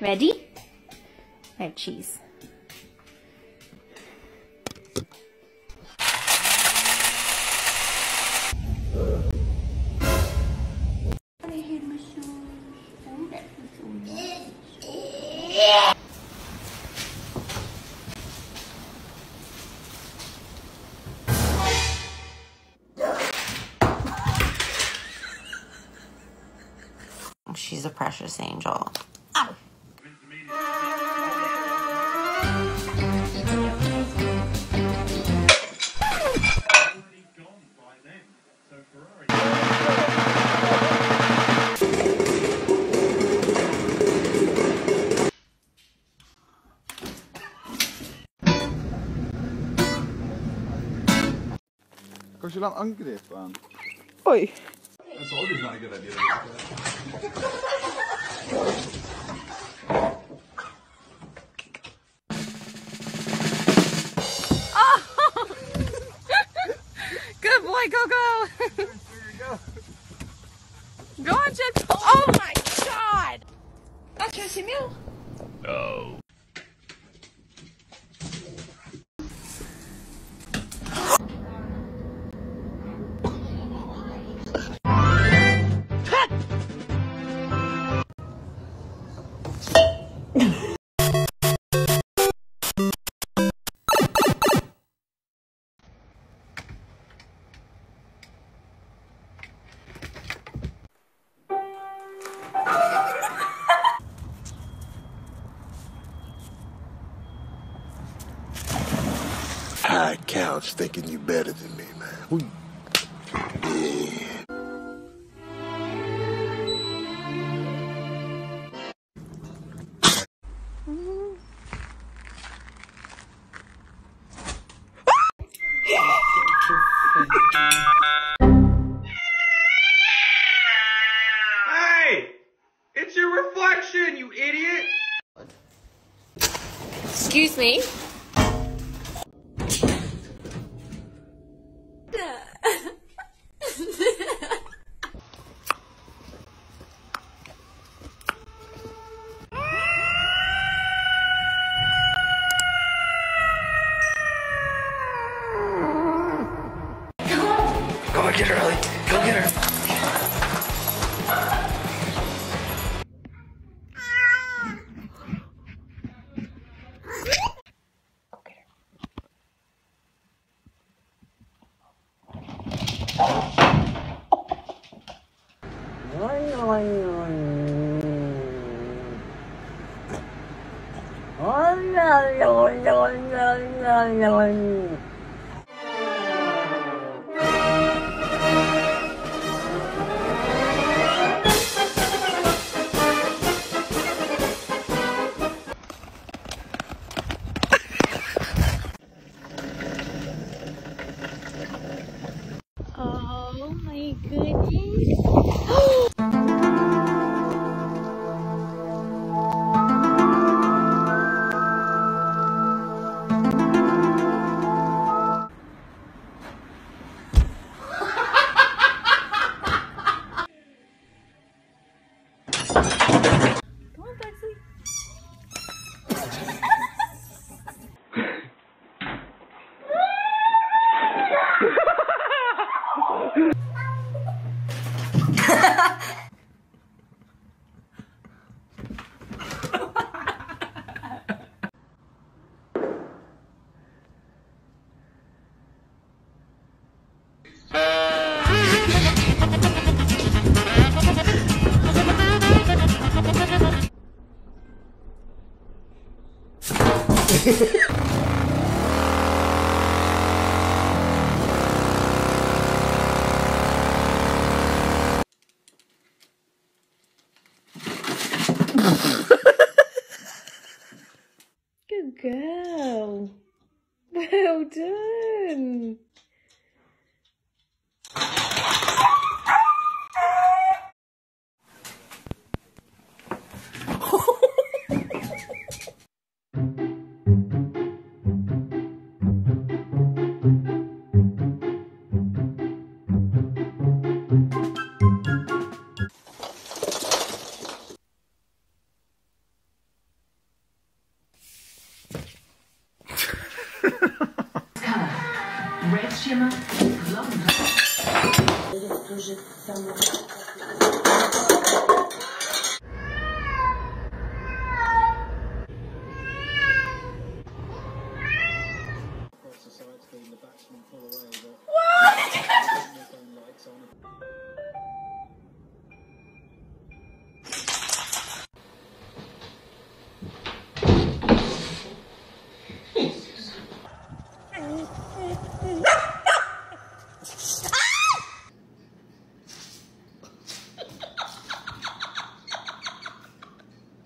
Ready? Red cheese. She's a precious angel. Ow. Kanske la en angrepen. Oj. Jag sa det var en god idé. Good boy, go. Go on, Chip. Oh my God. That's your meal. No. High couch thinking you better than me, man. Yeah. Hey! It's your reflection, you idiot! Excuse me. Go and get her, Ellie. Go get her. Oh my goodness. Come on, Betsy. Good girl. Well done.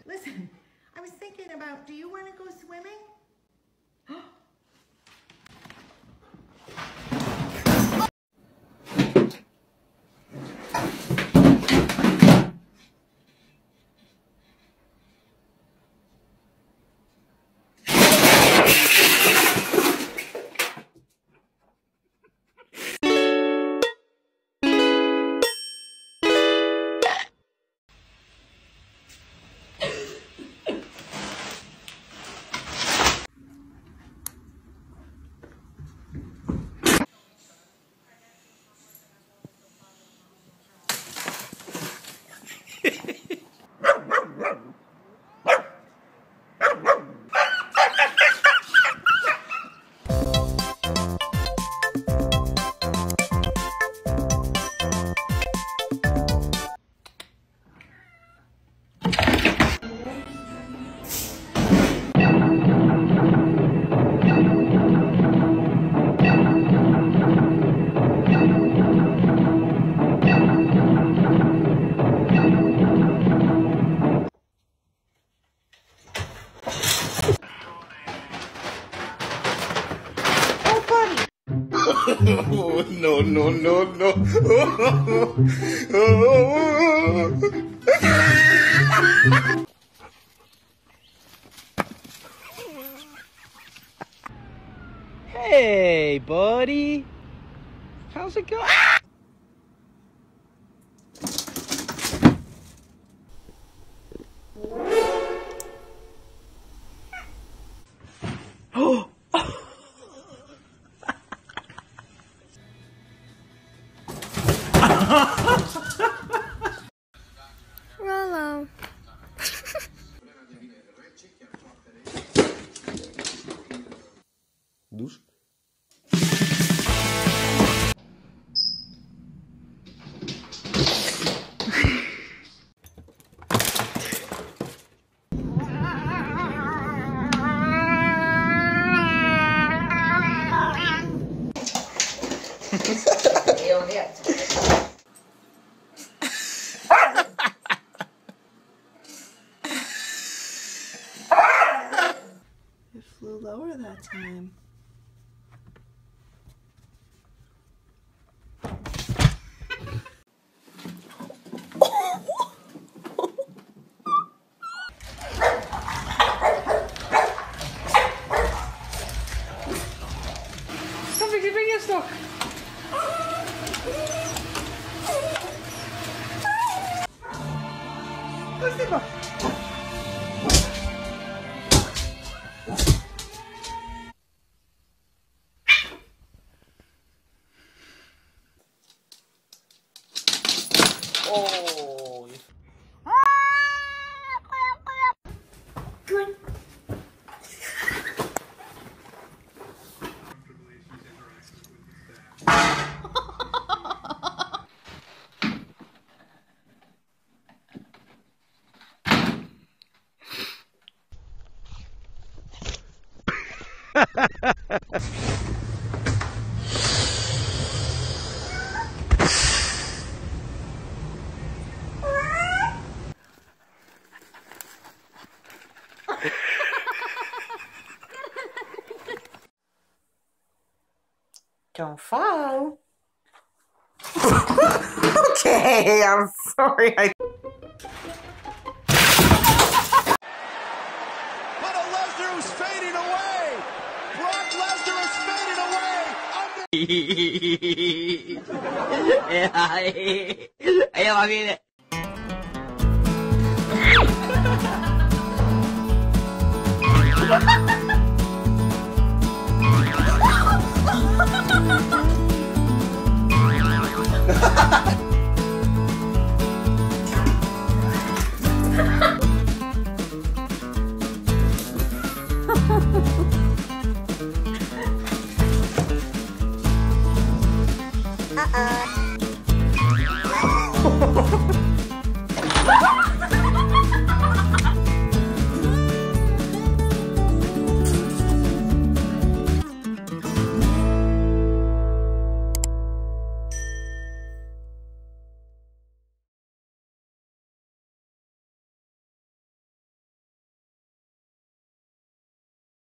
Listen, I was thinking about, do you want to go swimming? Oh, no, no, no, no. Hey, buddy. How's it going? Oh! Rollo. Douche. It flew lower that time. Kom, ik ben je toch. Спасибо. Oh, Good. Don't fall. Okay, I'm sorry. But a Lesnar who's fading away. Brock Lesnar is fading away. Ella va bien. Ha ha ha ha! God!